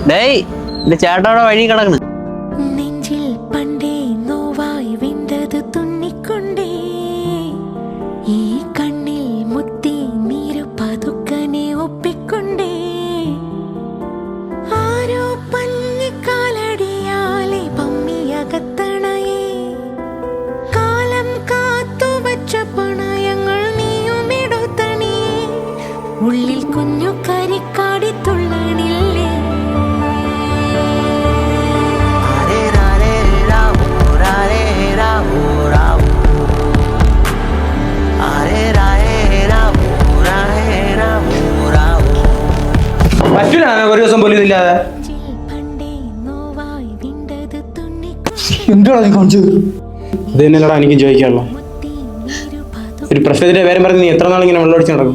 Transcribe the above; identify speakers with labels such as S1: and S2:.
S1: ഡേയ് എന്റെ ചേട്ടോടെ വഴി കിടക്കണ്.
S2: നെഞ്ചിൽ പണ്ടേ നോവായി വിണ്ടത് തുന്നിക്കൊണ്ടേ ഈ കണ്ണിൽ മുത്തി നീരു പതുക്കനെ ഒപ്പിക്കൊണ്ടേ ആരോ പഞ്ഞിക്കാലടിയാലെ പമ്മിയകത്തണയേ കാലം കാത്തുവച്ച പണയങ്ങൾ നീയുമിടുത്തണിയേ ഉള്ളിൽ കുഞ്ഞു കരിക്കാടി തുള്ളണില്ലേ.
S3: പറ്റൂല ഒരു ദിവസം പോലും ഇല്ലാതെ.
S4: എന്താണ് നീ കാണിച്ചത്?
S3: ഇത് തന്നെയല്ലടാ എനിക്കും ചോദിക്കാനുള്ളൂ. ഒരു പ്രശ്നത്തിന്റെ പേരും പറഞ്ഞ് നീ എത്ര നാളിങ്ങനെ വെള്ളമടിച്ച് നടക്കും?